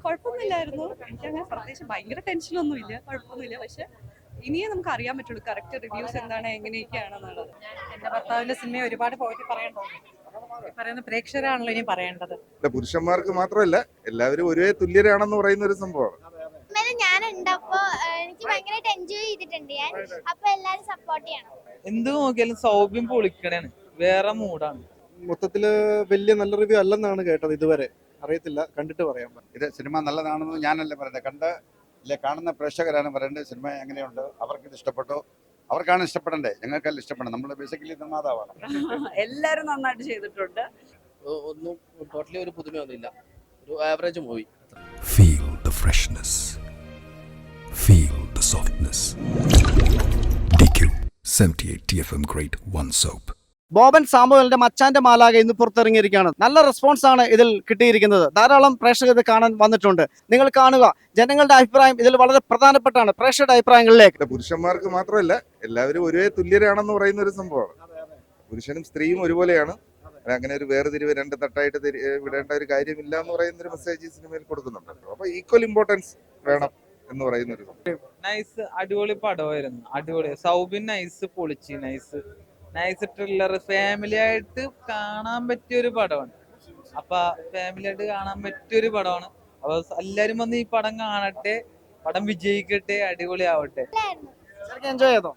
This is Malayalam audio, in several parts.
കുഴപ്പമൊന്നുമില്ലായിരുന്നു. എനിക്കങ്ങനെ പ്രത്യേകിച്ച് ഭയങ്കര ടെൻഷനൊന്നുമില്ല, കുഴപ്പമൊന്നുമില്ല. പക്ഷെ ഇനിയേ നമുക്ക് അറിയാൻ പറ്റുള്ളൂ കറക്റ്റ് റിവ്യൂസ് എന്താണ്, എങ്ങനെയൊക്കെയാണെന്നുള്ളത്. എന്റെ ഭർത്താവിന്റെ സിനിമ ഒരുപാട് പോയിട്ട് പറയണ്ടോ? പറയുന്ന പ്രേക്ഷകരാണല്ലോ ഇനി പറയേണ്ടത്. പുരുഷന്മാർക്ക് മാത്രമല്ല എല്ലാവരും ഒരേ തുല്യരാണെന്ന് പറയുന്ന ഒരു സംഭവമാണ്. ഞാനുണ്ടപ്പോ എനിക്ക് ഭയങ്കരമായിട്ട് എൻജോയ് ചെയ്തിട്ടുണ്ട് ഞാൻ. അപ്പൊ എല്ലാരും സപ്പോർട്ട് ചെയ്യണം. എന്ത് നോക്കിയാലും സൗഭ്യം പൊളിക്കണേണ്, വേറെ മൂടാണ്. മൊത്തത്തില് വലിയ നല്ല റിവ്യൂ അല്ലെന്നാണ് കേട്ടത്. ഇതുവരെ അറിയത്തില്ല, കണ്ടിട്ട് പറയാൻ. ഇത് സിനിമ നല്ലതാണെന്ന് ഞാനല്ല പറയുന്നത്, കാണുന്ന പ്രേക്ഷകരാണ് പറയേണ്ടത്. സിനിമ എങ്ങനെയുണ്ട്, അവർക്ക് ഇത് ഇഷ്ടപ്പെട്ടോ, അവർക്കാണ് ഇഷ്ടപ്പെടണ്ടേ, ഞങ്ങൾക്കല്ല ഇഷ്ടപ്പെടണം. നമ്മൾ ബേസിക്കലി നിർമ്മാതാവാണ്. എല്ലാരും നന്നായിട്ട് ചെയ്തിട്ടുണ്ട്. ഒന്നും ടോട്ടലി ഒരു പുതുമയൊന്നുമില്ല, ഒരു average movie. Feel the freshness. Feel the softness. DQ 78 TFM Grade 1 Soap. Boban സാമുവലിന്റെ മച്ചാന്റെ മാലാക ഇന്ന് പുറത്തിറങ്ങിയിരിക്കുകയാണ്. നല്ല റെസ്പോൺസ് ആണ് ഇതിൽ കിട്ടിയിരിക്കുന്നത്. ധാരാളം പ്രേക്ഷകർ ഇത് കാണാൻ വന്നിട്ടുണ്ട്. നിങ്ങൾ കാണുക. ജനങ്ങളുടെ അഭിപ്രായം ഇതിൽ വളരെ പ്രധാനപ്പെട്ടാണ്. പ്രേക്ഷകരുടെ അഭിപ്രായങ്ങളിലേക്ക്. പുരുഷന്മാർക്ക് മാത്രമല്ല എല്ലാവരും ഒരേ തുല്യരാണെന്ന് പറയുന്ന ഒരു സംഭവമാണ്. പുരുഷനും സ്ത്രീയും ഒരുപോലെയാണ്. അങ്ങനെ ഒരു വേർതിരിവ് രണ്ട് തട്ടായിട്ട് വിടേണ്ട ഒരു കാര്യമില്ല എന്ന് പറയുന്ന ഒരു മെസ്സേജ് ഈ സിനിമയിൽ കൊടുക്കുന്നുണ്ട്. അപ്പൊ ഈക്വൽ ഇമ്പോർട്ടൻസ് വേണം എന്ന് പറയുന്ന ഒരു സംഭവം. നൈസ്, അടിപൊളി പടമായിരുന്നു. അടിപൊളി. സൗബിൻ നൈസ് പൊളിച്ച്, നൈസ് ത്രില്ലർ, ഫാമിലി ആയിട്ട് കാണാൻ പറ്റിയ ഒരു പടമാണ്. അപ്പൊ ഫാമിലി ആയിട്ട് കാണാൻ പറ്റിയൊരു പടമാണ്. അപ്പൊ എല്ലാരും വന്ന് ഈ പടം കാണട്ടെ, പടം വിജയിക്കട്ടെ, അടിപൊളി ആവട്ടെ. എൻജോയ് ചെയ്തോ?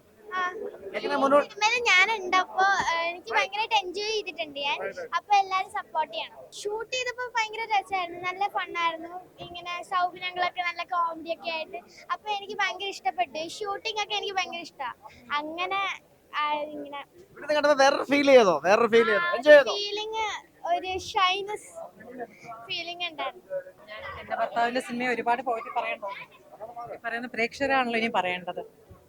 ഞാനുണ്ടപ്പോ എനിക്ക് ഭയങ്കരമായിട്ട് എൻജോയ് ചെയ്തിട്ടുണ്ട് ഞാൻ. അപ്പൊ എല്ലാരും സപ്പോർട്ട് ചെയ്യണം. ഷൂട്ട് ചെയ്തപ്പോ ഭയങ്കര രസമായിരുന്നു, നല്ല ഫണ്ണായിരുന്നു. ഇങ്ങനെ സൗകര്യങ്ങളൊക്കെ നല്ല കോമഡി ഒക്കെ ആയിട്ട്. അപ്പൊ എനിക്ക് ഭയങ്കര ഇഷ്ടപ്പെട്ടു. ഷൂട്ടിംഗ് ഒക്കെ എനിക്ക് ഭയങ്കര ഇഷ്ടമാണ്. അങ്ങനെ ഇങ്ങനെ വേറൊരു ഫീൽ ചെയ്തോ? ഫീലിംഗ്, ഒരു ഷൈനസ് ഫീലിംഗ് ഉണ്ടായിരുന്നു. എന്റെ ഭർത്താവിന്റെ സിനിമ ഒരുപാട് പോയിട്ട് പറയണ്ടോ? പറയുന്ന പ്രേക്ഷകരാണല്ലോ ഇനി പറയേണ്ടത്.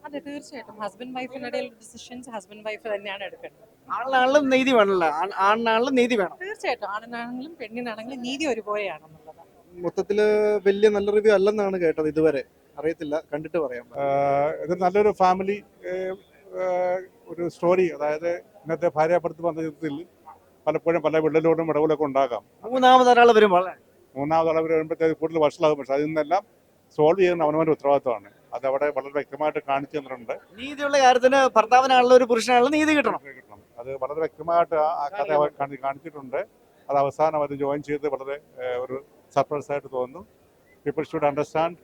അതെ, തീർച്ചയായിട്ടും ഹസ്ബൻഡ് വൈഫിനിടയിൽ ഡിസിഷൻസ് ഹസ്ബൻഡ് വൈഫ് തന്നെയാണ് എടുക്കേണ്ടത്. ആണിനാണെങ്കിലും നീതി വേണമല്ലോ, ആണിനാണെങ്കിലും നീതി വേണം. തീർച്ചയായിട്ടും ആണിനാണെങ്കിലും പെണ്ണിനാണെങ്കിലും നീതി ഒരുപോലെയാണെന്നുള്ളത്. മൊത്തത്തില് വലിയ നല്ല റിവ്യൂ അല്ലെന്നാണ് കേട്ടത്. ഇതുവരെ അറിയത്തില്ല, കണ്ടിട്ട് പറയാൻ. ഇത് നല്ലൊരു ഫാമിലി ഒരു സ്റ്റോറി. അതായത് ഇന്നത്തെ ഭാര്യാഭർത്തൃ ബന്ധത്തിൽ പലപ്പോഴും പല വിള്ളലോടും വിടവുകളൊക്കെ ഉണ്ടാകാം. മൂന്നാമതൊരാൾ വരുമ്പോൾ വരുമ്പോഴത്തേക്ക് കൂടുതൽ വഷളാകും. പക്ഷെ അതിൽ നിന്നെല്ലാം സോൾവ് ചെയ്യുന്ന അവനവന്റെ ഉത്തരവാദിത്തമാണ്. അത് അവിടെ വളരെ വ്യക്തമായിട്ട് കാണിച്ചു തന്നിട്ടുണ്ട്. നീതിയുള്ള കാര്യത്തിന് ഭർത്താവിനാണല്ലോ ഒരു പുരുഷനാണല്ലോ നീതി കിട്ടണം. അത് വളരെ വ്യക്തമായിട്ട് ആ കഥ കാണിച്ചിട്ടുണ്ട്. അത് അവസാനം അത് ജോയിൻ ചെയ്ത് വളരെ ഒരു സർപ്രൈസ് ആയിട്ട് തോന്നുന്നു. People should understand.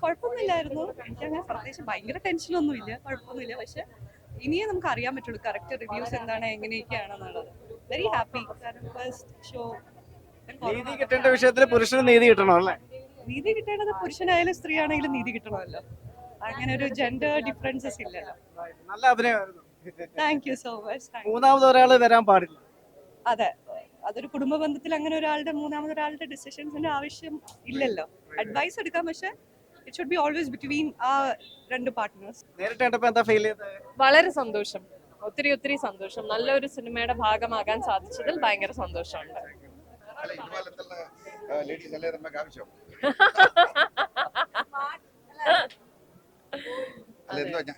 കുഴപ്പമൊന്നുമില്ലായിരുന്നു. എനിക്കങ്ങനെ പ്രത്യേകിച്ച് ഭയങ്കര ടെൻഷനൊന്നുമില്ല, കുഴപ്പമൊന്നുമില്ല. പക്ഷെ ഇനിയേ നമുക്ക് അറിയാൻ പറ്റുള്ളൂ കറക്റ്റ് റിവ്യൂസ് എന്താണ്, എങ്ങനെയൊക്കെയാണെന്നുള്ളത്. Very happy. ഫസ്റ്റ് ഷോ നീതി കിട്ടേണ്ട വിഷയത്തിൽ പുരുഷന് നീതി കിട്ടണം അല്ലേ? നീതി കിട്ടേണ്ടത് പുരുഷനായാലും സ്ത്രീ ആണെങ്കിലും നീതി കിട്ടണമല്ലോ. അങ്ങനെ ഒരു ജെൻഡർ ഡിഫറൻസസ് ഇല്ലല്ലോ. നല്ല അഭിനയമായിരുന്നു. Thank you so much. മൂന്നാമത് ഒരാൾ വരാൻ പാടില്ല. അതെ, അതൊരു കുടുംബ ബന്ധത്തിൽ അങ്ങനെ മൂന്നാമതൊരാളുടെ ഡിസിഷൻസിന്റെ ആവശ്യം ഇല്ലല്ലോ. അഡ്വൈസ് എടുക്കാം, പക്ഷെ it should be always between ആ രണ്ട് പാർട്ട്നേഴ്സ്. നേരിട്ട് കണ്ടപ്പോ എന്താ ഫീൽ ചെയ്തത്? വളരെ സന്തോഷം, ഒത്തിരി സന്തോഷം. നല്ലൊരു സിനിമയുടെ ഭാഗമാകാൻ സാധിച്ചതിൽ ഭയങ്കര സന്തോഷമുണ്ട്.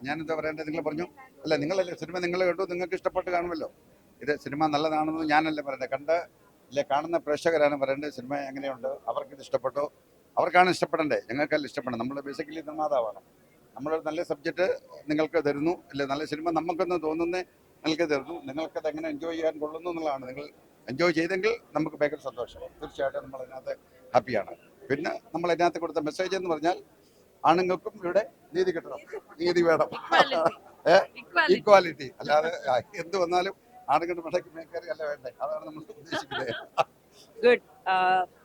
ഞാനെന്താ പറയേണ്ടത്, നിങ്ങൾ പറഞ്ഞു. അല്ല, നിങ്ങളല്ലേ സിനിമ നിങ്ങൾ കണ്ടു, നിങ്ങൾക്ക് ഇഷ്ടപ്പെട്ട് കാണുമല്ലോ. ഇത് സിനിമ നല്ലതാണെന്ന് ഞാനല്ല പറയുന്നത്, കാണുന്ന പ്രേക്ഷകരാണ് പറയേണ്ടത്. സിനിമ എങ്ങനെയുണ്ട്, അവർക്ക് ഇത് ഇഷ്ടപ്പെട്ടോ, അവർക്കാണ് ഇഷ്ടപ്പെടണ്ടേ, ഞങ്ങൾക്കല്ല ഇഷ്ടപ്പെടണം. നമ്മൾ ബേസിക്കലി നിർമ്മാതാവാണ്. നമ്മളൊരു നല്ല സബ്ജക്റ്റ് നിങ്ങൾക്ക് തരുന്നു, അല്ലെ നല്ല സിനിമ നമുക്കെന്ന് തോന്നുന്നേ നിങ്ങൾക്ക് തരുന്നു. നിങ്ങൾക്കത് എങ്ങനെ എൻജോയ് ചെയ്യാൻ കൊള്ളുന്നു എന്നുള്ളതാണ്. നിങ്ങൾ എൻജോയ് ചെയ്തെങ്കിൽ നമുക്ക് ഭയങ്കര സന്തോഷം. തീർച്ചയായിട്ടും നമ്മൾ അതിനകത്ത് ഹാപ്പിയാണ്. പിന്നെ നമ്മൾ അതിനകത്ത് കൊടുത്ത മെസ്സേജ് എന്ന് പറഞ്ഞാൽ ആണുങ്ങൾക്കും ഇവിടെ നീതി കിട്ടണം, നീതി വേണം, ഈക്വാലിറ്റി. അല്ലാതെ എന്ത് വന്നാലും ആണുങ്ങളുടെ മടക്കി മേക്കറി അല്ല വേണ്ടേ, അതാണ് നമ്മൾ ഉദ്ദേശിക്കുന്നത്. ഗുഡ്.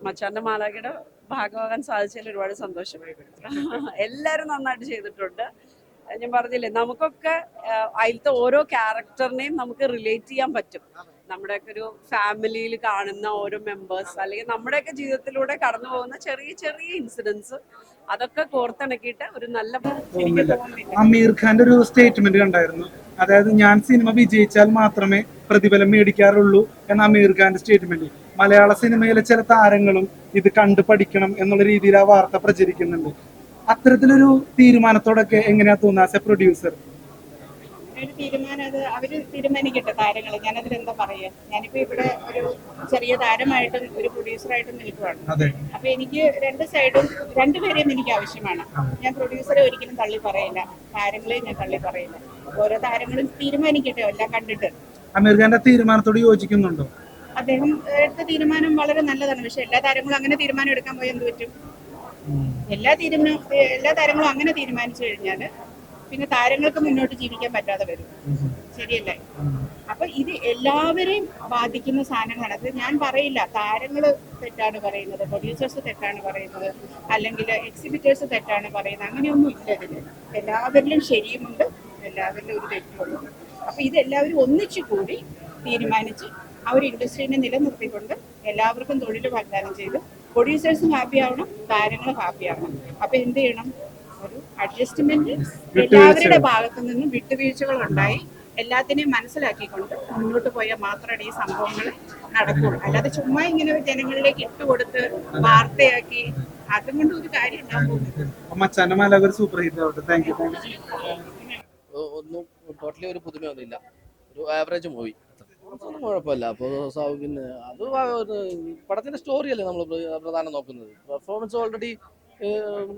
മച്ചാന്റെ മാലാഖയുടെ ഭാഗമാകാൻ സാധിച്ചതിൽ ഒരുപാട് സന്തോഷം. എല്ലാരും നന്നായിട്ട് ചെയ്തിട്ടുണ്ട്. ഞാൻ പറഞ്ഞില്ലേ, നമുക്കൊക്കെ അതിലത്തെ ഓരോ ക്യാരക്ടറിനെയും നമുക്ക് റിലേറ്റ് ചെയ്യാൻ പറ്റും. നമ്മുടെയൊക്കെ ഒരു ഫാമിലിയിൽ കാണുന്ന ഓരോ മെമ്പേഴ്സ്, അല്ലെങ്കിൽ നമ്മുടെയൊക്കെ ജീവിതത്തിലൂടെ കടന്നു പോകുന്ന ചെറിയ ഇൻസിഡൻസ്, അതൊക്കെ കോർത്തിണക്കിയിട്ട് ഒരു നല്ല. അമീർ ഖാന്റെ ഒരു സ്റ്റേറ്റ്മെന്റ് കണ്ടായിരുന്നു. അതായത്, ഞാൻ സിനിമ വിജയിച്ചാൽ മാത്രമേ പ്രതിഫലം മേടിക്കാറുള്ളൂ എന്ന അമീർ ഖാന്റെ സ്റ്റേറ്റ്മെന്റ്. മലയാള സിനിമയിലെ ചില താരങ്ങളും ഇത് കണ്ടു പഠിക്കണം എന്നുള്ള രീതിയിൽ ആ വാർത്ത പ്രചരിക്കുന്നുണ്ട്. അത്തരത്തിലൊരു തീരുമാനത്തോടൊക്കെ എങ്ങനെയാ തോന്നുക ആസ് എ പ്രൊഡ്യൂസർ? ഒരു തീരുമാനം അത് അവര് തീരുമാനിക്കട്ടെ താരങ്ങൾ. ഞാനതിൽ എന്താ പറയാ. ഞാനിപ്പോ ഇവിടെ ഒരു ചെറിയ താരമായിട്ടും ഒരു പ്രൊഡ്യൂസറായിട്ടും നിൽക്കുവാണ്. അതെ. അപ്പൊ എനിക്ക് രണ്ട് സൈഡും രണ്ടുപേരെയും എനിക്ക് ആവശ്യമാണ്. ഞാൻ പ്രൊഡ്യൂസറെ ഒരിക്കലും തള്ളി പറയില്ല, താരങ്ങളെയും ഞാൻ തള്ളി പറയില്ല. ഓരോ താരങ്ങളും തീരുമാനിക്കട്ടെ എല്ലാം കണ്ടിട്ട്. അമീർ ഖാന്റെ തീരുമാനത്തോട് യോജിക്കുന്നുണ്ടോ? അദ്ദേഹം എടുത്ത തീരുമാനം വളരെ നല്ലതാണ്. പക്ഷെ എല്ലാ താരങ്ങളും അങ്ങനെ തീരുമാനം എടുക്കാൻ പോയി എന്ത് പറ്റും? എല്ലാ താരങ്ങളും അങ്ങനെ തീരുമാനിച്ചു കഴിഞ്ഞാൽ പിന്നെ താരങ്ങൾക്ക് മുന്നോട്ട് ജീവിക്കാൻ പറ്റാതെ വരും. ശരിയല്ലേ? അപ്പൊ ഇത് എല്ലാവരെയും ബാധിക്കുന്ന സാധനങ്ങളാണ്. അത് ഞാൻ പറയില്ല താരങ്ങൾ തെറ്റാണ് പറയുന്നത്, പ്രൊഡ്യൂസേഴ്സ് തെറ്റാണ് പറയുന്നത്, അല്ലെങ്കിൽ എക്സിബിറ്റേഴ്സ് തെറ്റാണ് പറയുന്നത്. അങ്ങനെയൊന്നും ഇല്ല ഇതില്. എല്ലാവരിലും ശരിയുമുണ്ട്, എല്ലാവരിലും ഒരു തെറ്റുമുണ്ട്. അപ്പൊ ഇതെല്ലാവരും ഒന്നിച്ചു കൂടി തീരുമാനിച്ച് ആ ഒരു ഇൻഡസ്ട്രീനെ നിലനിർത്തിക്കൊണ്ട് എല്ലാവർക്കും തൊഴിൽ വാഗ്ദാനം ചെയ്ത് പ്രൊഡ്യൂസേഴ്സും ഹാപ്പി ആവണം, താരങ്ങളും ഹാപ്പി ആവണം. അപ്പൊ എന്ത് ചെയ്യണം? ഒരു അഡ്ജസ്റ്റ്മെന്റ് എല്ലാവരുടെ ഭാഗത്തു നിന്നും വിട്ടുവീഴ്ചകൾ ഉണ്ടായി എല്ലാത്തിനെയും മനസ്സിലാക്കിക്കൊണ്ട് മുന്നോട്ട് പോയാൽ മാത്രമാണ് ഈ സംഭവങ്ങൾ നടക്കുള്ളൂ. അല്ലാതെ ചുമ്മാ ഇങ്ങനെ ജനങ്ങളിലേക്ക് ഇട്ടുകൊടുത്ത് വാർത്തയാക്കി അതുകൊണ്ട് ഒരു കാര്യം ഉണ്ടാകും. മച്ചാന്റെ മാലാഖ ഒരു സൂപ്പർ ഹിറ്റ് ആവട്ടെ. Thank you. ഒന്നും ടോട്ടലി ഒരു പുതുമയൊന്നുമില്ല. ഒരു ആവറേജ് മൂവി. അതൊന്നും കുഴപ്പമില്ല. അപ്പോൾ പിന്നെ അത് പടത്തിന്റെ സ്റ്റോറിയല്ലേ നമ്മൾ പ്രധാനം നോക്കുന്നത്. പെർഫോമൻസ് ഓൾറെഡി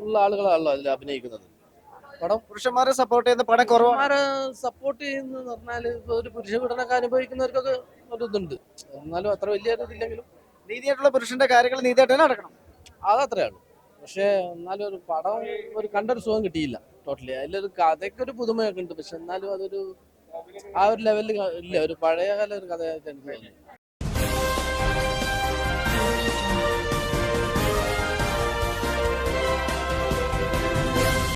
ഉള്ള ആളുകളാണല്ലോ അതിൽ അഭിനയിക്കുന്നത്. പടം പുരുഷന്മാരെ സപ്പോർട്ട് ചെയ്യുന്ന പടം കുറവാണ്. സപ്പോർട്ട് ചെയ്യുന്നത് പറഞ്ഞാൽ ഇപ്പോൾ ഒരു പുരുഷ പീഡനമൊക്കെ അനുഭവിക്കുന്നവർക്കൊക്കെ ഒരു ഇതുണ്ട്. എന്നാലും അത്ര വലിയ ഇതില്ലെങ്കിലും നീതിയായിട്ടുള്ള പുരുഷന്റെ കാര്യങ്ങൾ നീതിയായിട്ട് തന്നെ നടക്കണം. അതത്രയാണ്. പക്ഷേ എന്നാലും ഒരു പടം ഒരു കണ്ടൊരു സുഖം കിട്ടിയില്ല ടോട്ടലി. അതിലൊരു കഥയ്ക്ക് ഒരു പുതുമയൊക്കെ ഉണ്ട്. പക്ഷെ എന്നാലും അതൊരു ആ ഒരു ലെവലിൽ ഇല്ല. ഒരു പഴയകാല ഒരു കഥയായിട്ട് എനിക്ക് തോന്നി.